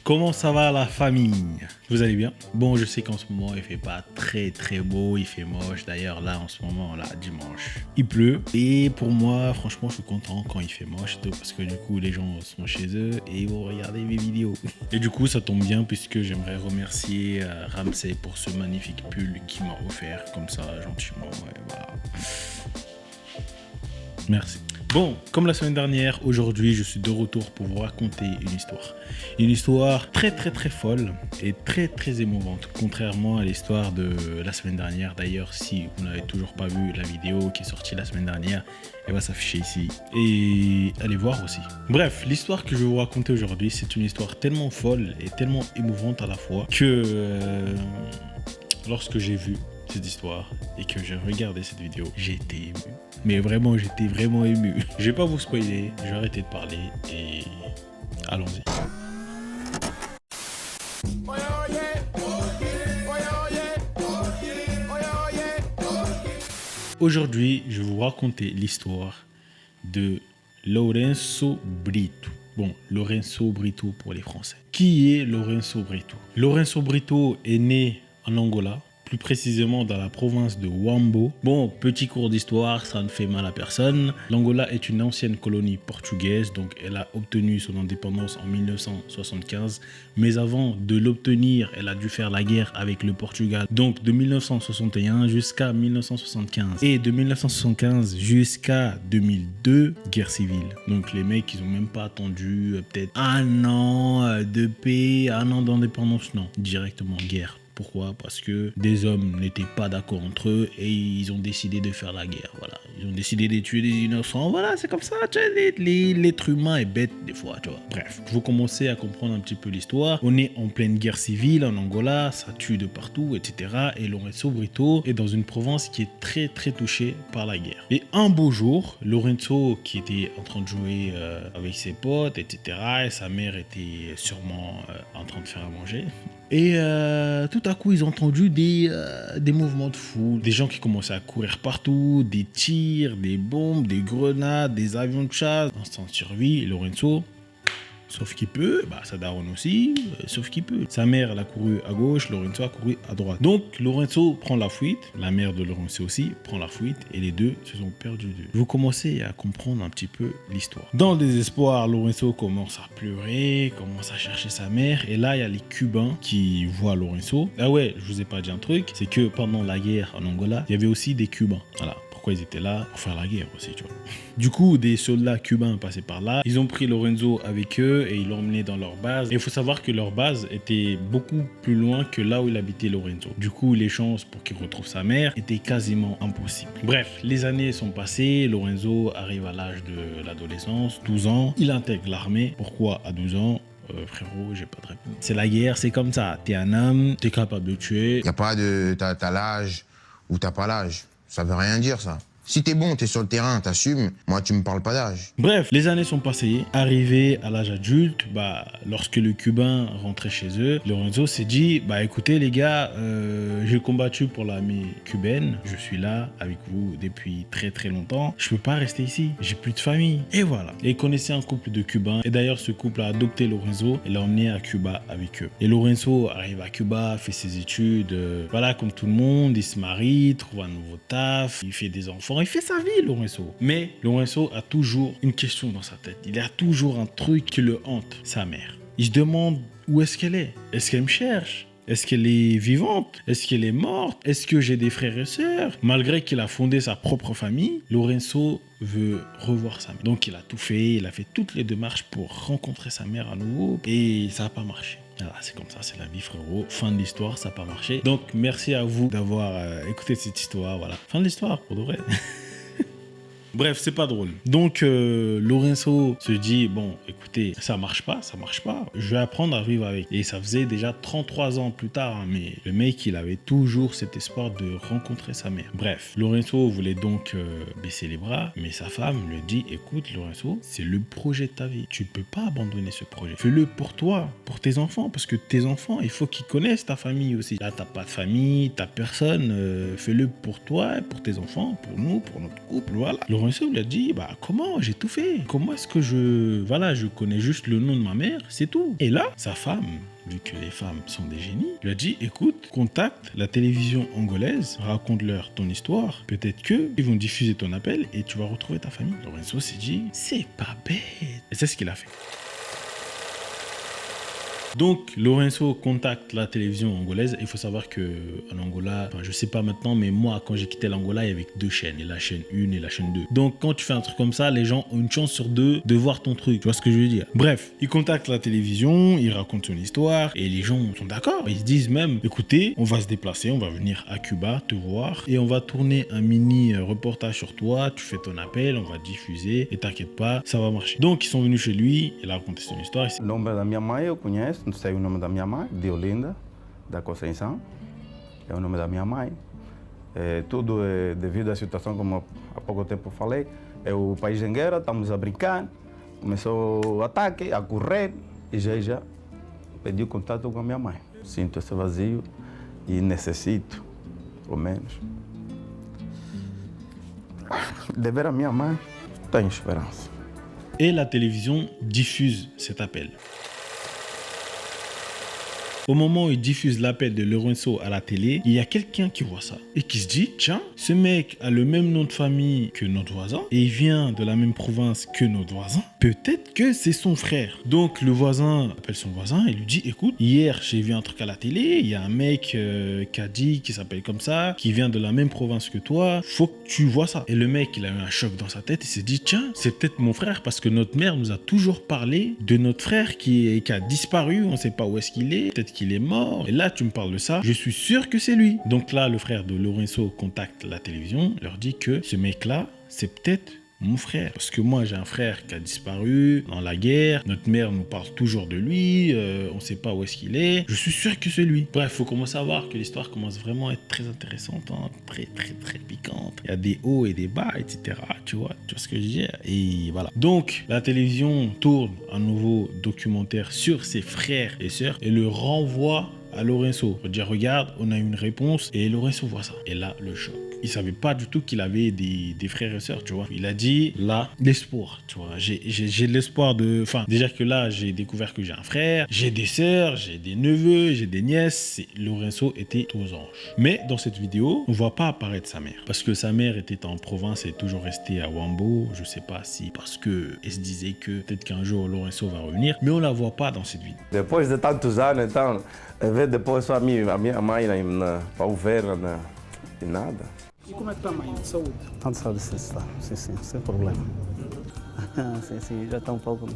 Comment ça va la famille? Vous allez bien? Bon, je sais qu'en ce moment il fait pas très beau, il fait moche. D'ailleurs là en ce moment, là dimanche, il pleut. Et pour moi, franchement, je suis content quand il fait moche et tout, parce que du coup les gens sont chez eux et ils vont regarder mes vidéos. Et du coup ça tombe bien puisque j'aimerais remercier Ramsey pour ce magnifique pull qu'il m'a offert comme ça gentiment. Ouais, voilà. Merci. Bon, comme la semaine dernière, aujourd'hui, je suis de retour pour vous raconter une histoire. Une histoire très folle et très émouvante, contrairement à l'histoire de la semaine dernière. D'ailleurs, si vous n'avez toujours pas vu la vidéo qui est sortie la semaine dernière, elle va s'afficher ici. Et allez voir aussi. Bref, l'histoire que je vais vous raconter aujourd'hui, c'est une histoire tellement folle et tellement émouvante à la fois que lorsque j'ai vu cette histoire et que j'ai regardé cette vidéo, j'ai été ému. Mais vraiment, j'étais vraiment ému. Je vais pas vous spoiler, je vais arrêter de parler et allons-y. Aujourd'hui, je vais vous raconter l'histoire de Lourenço Brito. Bon, Lourenço Brito pour les Français. Qui est Lourenço Brito? Lourenço Brito est né en Angola, plus précisément dans la province de Huambo. Bon, petit cours d'histoire, ça ne fait mal à personne. L'Angola est une ancienne colonie portugaise, donc elle a obtenu son indépendance en 1975. Mais avant de l'obtenir, elle a dû faire la guerre avec le Portugal. Donc de 1961 jusqu'à 1975. Et de 1975 jusqu'à 2002, guerre civile. Donc les mecs, ils ont même pas attendu peut-être un an de paix, un an d'indépendance. Non, directement guerre. Pourquoi? Parce que des hommes n'étaient pas d'accord entre eux et ils ont décidé de faire la guerre. Voilà. Ils ont décidé de tuer des innocents. Voilà, c'est comme ça. L'être humain est bête des fois, tu vois. Bref, vous commencez à comprendre un petit peu l'histoire. On est en pleine guerre civile en Angola, ça tue de partout, etc. Et Lourenço Brito est dans une province qui est très touchée par la guerre. Et un beau jour, Lourenço, qui était en train de jouer avec ses potes, etc. Et sa mère était sûrement en train de faire à manger. Et tout à coup, ils ont entendu des mouvements de foule, des gens qui commençaient à courir partout, des tirs, des bombes, des grenades, des avions de chasse. Instinct de survie, Lourenço, sauf qu'il peut, bah sa daronne aussi, sauf qu'il peut. Sa mère, elle a couru à gauche, Lourenço a couru à droite. Donc, Lourenço prend la fuite, la mère de Lourenço aussi prend la fuite, et les deux se sont perdus de vue. Vous commencez à comprendre un petit peu l'histoire. Dans le désespoir, Lourenço commence à pleurer, commence à chercher sa mère, et là, il y a les Cubains qui voient Lourenço. Ah ouais, je vous ai pas dit un truc, c'est que pendant la guerre en Angola, il y avait aussi des Cubains. Voilà. Pourquoi ils étaient là? Pour faire la guerre aussi, tu vois. Du coup, des soldats cubains passaient par là. Ils ont pris Lourenço avec eux et ils l'ont emmené dans leur base. Et il faut savoir que leur base était beaucoup plus loin que là où il habitait Lourenço. Du coup, les chances pour qu'il retrouve sa mère étaient quasiment impossibles. Bref, les années sont passées. Lourenço arrive à l'âge de l'adolescence, 12 ans. Il intègre l'armée. Pourquoi à 12 ans? Frérot, j'ai pas de réponse. C'est la guerre, c'est comme ça. T'es un homme, t'es capable de tuer. Y a pas de t'as l'âge ou t'as pas l'âge. Ça veut rien dire, ça. Si t'es bon, t'es sur le terrain, t'assumes. Moi, tu me parles pas d'âge. Bref, les années sont passées. Arrivé à l'âge adulte, lorsque le Cubain rentrait chez eux, Lourenço s'est dit, écoutez les gars, j'ai combattu pour l'armée cubaine. Je suis là avec vous depuis très longtemps. Je peux pas rester ici. J'ai plus de famille. Et voilà. Et ils connaissaient un couple de Cubains. Et d'ailleurs, ce couple a adopté Lourenço et l'a emmené à Cuba avec eux. Et Lourenço arrive à Cuba, fait ses études. Voilà, comme tout le monde, il se marie, trouve un nouveau taf, il fait des enfants. Il fait sa vie, Lourenço. Mais Lourenço a toujours une question dans sa tête. Il a toujours un truc qui le hante, sa mère. Il se demande où est-ce qu'elle est. Est-ce qu'elle me cherche? Est-ce qu'elle est vivante? Est-ce qu'elle est morte? Est-ce que j'ai des frères et sœurs? Malgré qu'il a fondé sa propre famille, Lourenço veut revoir sa mère. Donc il a tout fait, il a fait toutes les démarches pour rencontrer sa mère à nouveau et ça n'a pas marché. Voilà, c'est comme ça, c'est la vie, frérot. Fin de l'histoire, ça n'a pas marché. Donc merci à vous d'avoir écouté cette histoire. Voilà, fin de l'histoire, pour de vrai. Bref, c'est pas drôle. Donc, Lourenço se dit, bon, écoutez, ça marche pas. Je vais apprendre à vivre avec. Et ça faisait déjà 33 ans plus tard, hein, mais le mec, il avait toujours cet espoir de rencontrer sa mère. Bref, Lourenço voulait donc baisser les bras, mais sa femme lui dit, écoute, Lourenço, c'est le projet de ta vie. Tu ne peux pas abandonner ce projet. Fais-le pour toi, pour tes enfants, parce que tes enfants, il faut qu'ils connaissent ta famille aussi. Là, t'as pas de famille, t'as personne. Fais-le pour toi, pour tes enfants, pour nous, pour notre couple, voilà. Lourenço Lorenzo lui a dit, bah comment, j'ai tout fait. Comment est-ce que je connais juste le nom de ma mère, c'est tout. Et là, sa femme, vu que les femmes sont des génies, lui a dit, écoute, contacte la télévision angolaise, raconte-leur ton histoire, peut-être qu'ils vont diffuser ton appel et tu vas retrouver ta famille. Lorenzo s'est dit, c'est pas bête. Et c'est ce qu'il a fait. Donc, Lorenzo contacte la télévision angolaise. Il faut savoir que en Angola, enfin, je sais pas maintenant, mais moi, quand j'ai quitté l'Angola, il y avait que 2 chaînes, et la chaîne 1 et la chaîne 2. Donc, quand tu fais un truc comme ça, les gens ont une chance sur 2 de voir ton truc. Tu vois ce que je veux dire? Bref, il contacte la télévision, il raconte son histoire, et les gens sont d'accord. Ils se disent même, écoutez, on va se déplacer, on va venir à Cuba te voir, et on va tourner un mini reportage sur toi. Tu fais ton appel, on va diffuser, et t'inquiète pas, ça va marcher. Donc, ils sont venus chez lui, il a raconté son histoire. O nome da minha mãe eu conheço, não sei o nome da minha mãe, Diolinda, da Conceição, é o nome da minha mãe. Tudo é devido à situação, como há pouco tempo falei, é o país em guerra, estamos a brincar, começou o ataque, a correr, e já pedi o contato com a minha mãe. Sinto esse vazio e necessito, pelo menos, de ver a minha mãe, tenho esperança. Et la télévision diffuse cet appel. Au moment où il diffuse l'appel de Lorenzo à la télé, il y a quelqu'un qui voit ça et qui se dit, tiens, ce mec a le même nom de famille que notre voisin et il vient de la même province que notre voisin. Peut-être que c'est son frère. Donc le voisin appelle son voisin et lui dit, écoute, hier j'ai vu un truc à la télé, il y a un mec qui a dit, qui s'appelle comme ça, qui vient de la même province que toi, faut que tu vois ça. Et le mec, il a eu un choc dans sa tête et s'est dit, tiens, c'est peut-être mon frère parce que notre mère nous a toujours parlé de notre frère qui a disparu, on sait pas où est-ce qu'il est, peut-être qu'il est mort. Et là, tu me parles de ça, je suis sûr que c'est lui. Donc là, le frère de Lorenzo contacte la télévision, leur dit que ce mec-là, c'est peut-être mon frère. Parce que moi, j'ai un frère qui a disparu dans la guerre. Notre mère nous parle toujours de lui. On ne sait pas où est-ce qu'il est. Je suis sûr que c'est lui. Bref, il faut commencer à voir que l'histoire commence vraiment à être très intéressante, hein, très, très, très piquante. Il y a des hauts et des bas, etc. Tu vois ce que je veux dire? Et voilà. Donc, la télévision tourne un nouveau documentaire sur ses frères et sœurs et le renvoie à Lorenzo pour dire, regarde, on a une réponse. Et Lorenzo voit ça. Et là, le choc. Il savait pas du tout qu'il avait des frères et sœurs, tu vois. Il a dit, là, l'espoir, tu vois. J'ai de l'espoir de... Enfin, déjà que là, j'ai découvert que j'ai un frère, j'ai des sœurs, j'ai des neveux, j'ai des nièces. Lorenzo était aux anges. Mais dans cette vidéo, on voit pas apparaître sa mère. Parce que sa mère était en province et est toujours restée à Wambo. Je sais pas si parce que elle se disait que peut-être qu'un jour Lorenzo va revenir. Mais on la voit pas dans cette vidéo. Depois de tantos anos, então, ver depois só a minha mãe para o ver, e nada. E como é que está a mãe de saúde? Está de saúde, sim, está. Sim, sem problema. sim, já está um pouco.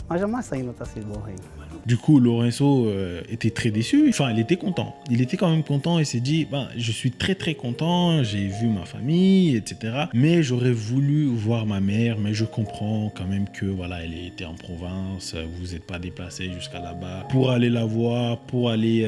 Mas a massa ainda está assim boa aí. Du coup, Lorenzo était très déçu. Enfin, il était content. Il était quand même content et s'est dit, ben, je suis très très content, j'ai vu ma famille, etc. Mais j'aurais voulu voir ma mère, mais je comprends quand même que, voilà, elle était en province, vous n'êtes pas déplacé jusqu'à là-bas pour aller la voir, pour aller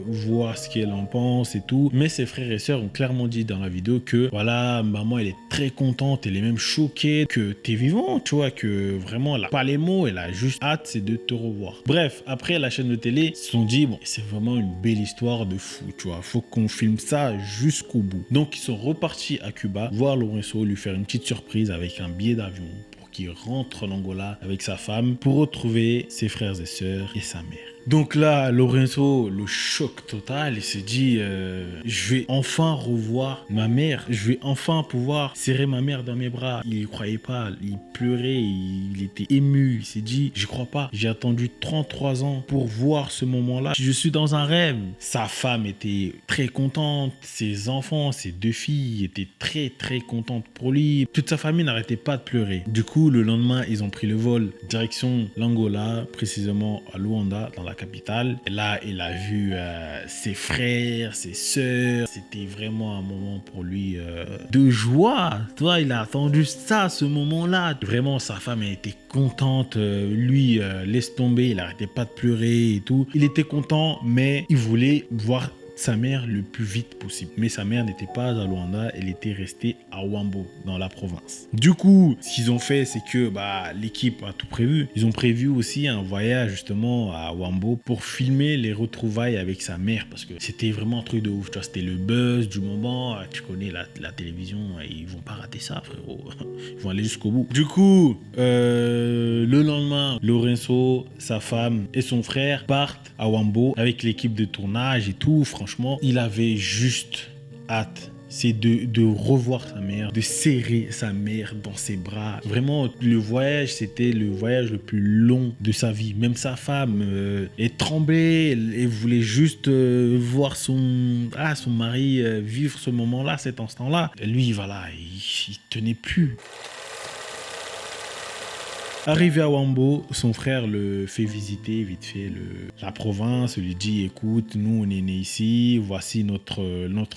voir ce qu'elle en pense et tout. Mais ses frères et sœurs ont clairement dit dans la vidéo que, voilà, maman, elle est très contente, elle est même choquée que t'es vivant, tu vois, que vraiment, elle n'a pas les mots, elle a juste hâte, c'est de te revoir. Bref, après la chaîne de télé, ils se sont dit, bon, c'est vraiment une belle histoire de fou, tu vois, faut qu'on filme ça jusqu'au bout. Donc, ils sont repartis à Cuba, voir Lorenzo, lui faire une petite surprise avec un billet d'avion pour qu'il rentre en Angola avec sa femme pour retrouver ses frères et sœurs et sa mère. Donc là, Lorenzo, le choc total, il s'est dit, je vais enfin revoir ma mère, je vais enfin pouvoir serrer ma mère dans mes bras. Il ne croyait pas, il pleurait, il était ému, il s'est dit, je crois pas, j'ai attendu 33 ans pour voir ce moment-là, je suis dans un rêve. Sa femme était très contente, ses enfants, ses 2 filles étaient très très contentes pour lui. Toute sa famille n'arrêtait pas de pleurer. Du coup, le lendemain, ils ont pris le vol direction l'Angola, précisément à Luanda, dans la capitale. Et là, il a vu ses frères, ses sœurs. C'était vraiment un moment pour lui de joie. Tu vois, il a attendu ça, ce moment-là. Vraiment, sa femme elle était contente. Lui, laisse tomber, il n'arrêtait pas de pleurer et tout. Il était content, mais il voulait voir sa mère le plus vite possible. Mais sa mère n'était pas à Luanda, elle était restée à Wambo, dans la province. Du coup, ce qu'ils ont fait, c'est que l'équipe a tout prévu. Ils ont prévu aussi un voyage justement à Wambo pour filmer les retrouvailles avec sa mère, parce que c'était vraiment un truc de ouf. Tu vois, c'était le buzz du moment. Tu connais la télévision, ils vont pas rater ça, frérot. Ils vont aller jusqu'au bout. Du coup, le lendemain, Lorenzo, sa femme et son frère partent à Wambo avec l'équipe de tournage et tout. Franchement, il avait juste hâte. C'est de revoir sa mère, de serrer sa mère dans ses bras. Vraiment, le voyage, c'était le voyage le plus long de sa vie. Même sa femme, elle tremblait, elle voulait juste voir son mari vivre ce moment-là, cet instant-là. Lui, voilà, il tenait plus. Arrivé à Wambo, son frère le fait visiter vite fait la province, lui dit écoute, nous on est nés ici, voici notre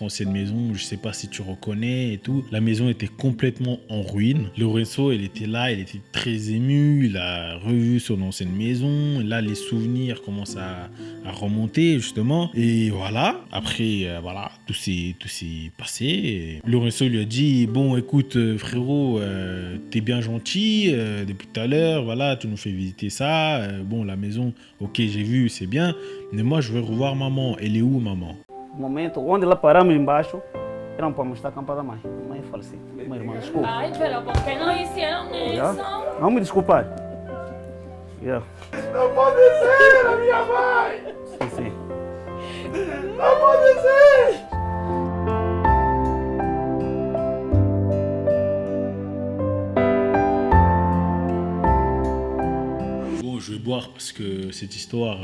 ancienne maison, je sais pas si tu reconnais et tout. La maison était complètement en ruine. Lorenzo, il était là, il était très ému, il a revu son ancienne maison, là les souvenirs commencent à remonter justement. Et voilà, après tout s'est passé. Et Lorenzo lui a dit bon écoute frérot, t'es bien gentil depuis tout à l'heure. Voilà, tu nous fais visiter ça. Bon, la maison, ok, j'ai vu, c'est bien. Mais moi, je veux revoir maman. Elle est où, maman? Momento onde lá paramos embaixo, eram para mostrar a campa da mãe. A mãe faleceu. Minha irmã, desculpa. Ay, pero ¿por qué no hicieron Yeah. eso? Não me desculpar. Yeah. Não pode ser a minha mãe! Sim, sim. Não pode ser! Bon, je vais boire parce que cette histoire...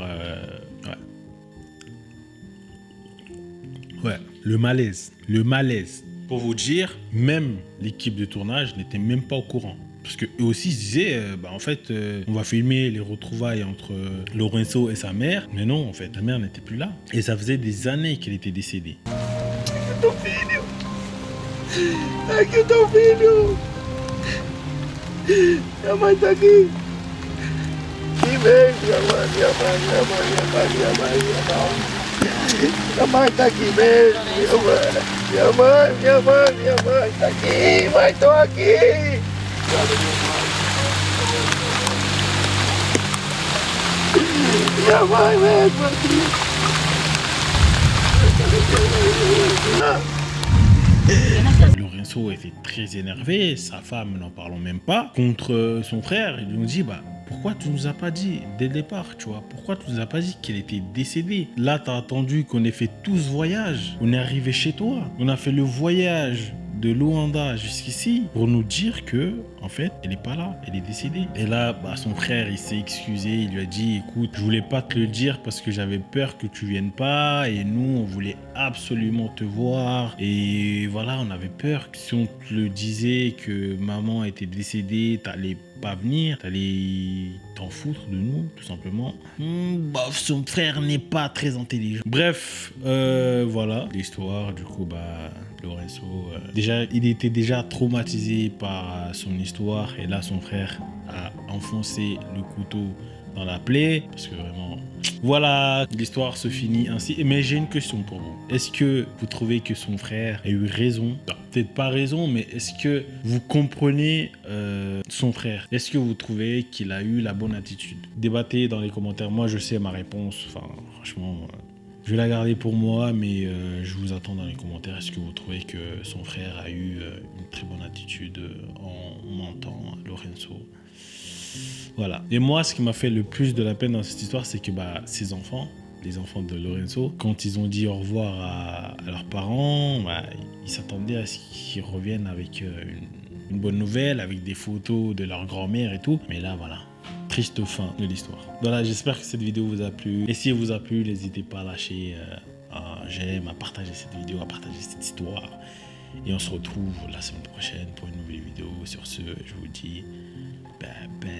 Ouais, le malaise. Pour vous dire, même l'équipe de tournage n'était même pas au courant. Parce qu'eux aussi se disaient, en fait, on va filmer les retrouvailles entre Lorenzo et sa mère. Mais non, en fait, la mère n'était plus là. Et ça faisait des années qu'elle était décédée. Teu filho! Aqui o teu filho! Minha mãe tá aqui! Que vem, minha mãe! Minha mãe tá aqui mesmo! Minha mãe tá aqui! Mãe, tô aqui! Minha mãe mesmo aqui! Lorenzo était très énervé, sa femme, n'en parlons même pas, contre son frère. Il lui dit, pourquoi tu nous as pas dit dès le départ, tu vois? Pourquoi tu nous as pas dit qu'elle était décédée? Là, t'as attendu qu'on ait fait tout ce voyage. On est arrivé chez toi. On a fait le voyage de Luanda jusqu'ici pour nous dire que, en fait, elle est pas là, elle est décédée. Et là, son frère, il s'est excusé, il lui a dit, écoute, je voulais pas te le dire parce que j'avais peur que tu viennes pas et nous, on voulait absolument te voir. Et voilà, on avait peur que si on te le disait que maman était décédée, t'allais pas venir, t'allais t'en foutre de nous, tout simplement. Son frère n'est pas très intelligent. Bref, voilà l'histoire. Du coup, Lorenzo, déjà, il était déjà traumatisé par son histoire et là, son frère a enfoncé le couteau dans la plaie parce que vraiment... Voilà, l'histoire se finit ainsi. Mais j'ai une question pour vous. Est-ce que vous trouvez que son frère a eu raison? Peut-être pas raison, mais est-ce que vous comprenez son frère? Est-ce que vous trouvez qu'il a eu la bonne attitude? Débattez dans les commentaires. Moi, je sais ma réponse. Enfin, franchement, je vais la garder pour moi, mais je vous attends dans les commentaires. Est-ce que vous trouvez que son frère a eu une très bonne attitude en mentant Lorenzo? Voilà. Et moi, ce qui m'a fait le plus de la peine dans cette histoire, c'est que ses enfants, les enfants de Lorenzo, quand ils ont dit au revoir à leurs parents, ils s'attendaient à ce qu'ils reviennent avec une bonne nouvelle, avec des photos de leur grand-mère et tout. Mais là, voilà. Triste fin de l'histoire. Voilà, j'espère que cette vidéo vous a plu. Et si elle vous a plu, n'hésitez pas à lâcher un j'aime, à partager cette vidéo, à partager cette histoire. Et on se retrouve la semaine prochaine pour une nouvelle vidéo. Sur ce, je vous dis bye bye.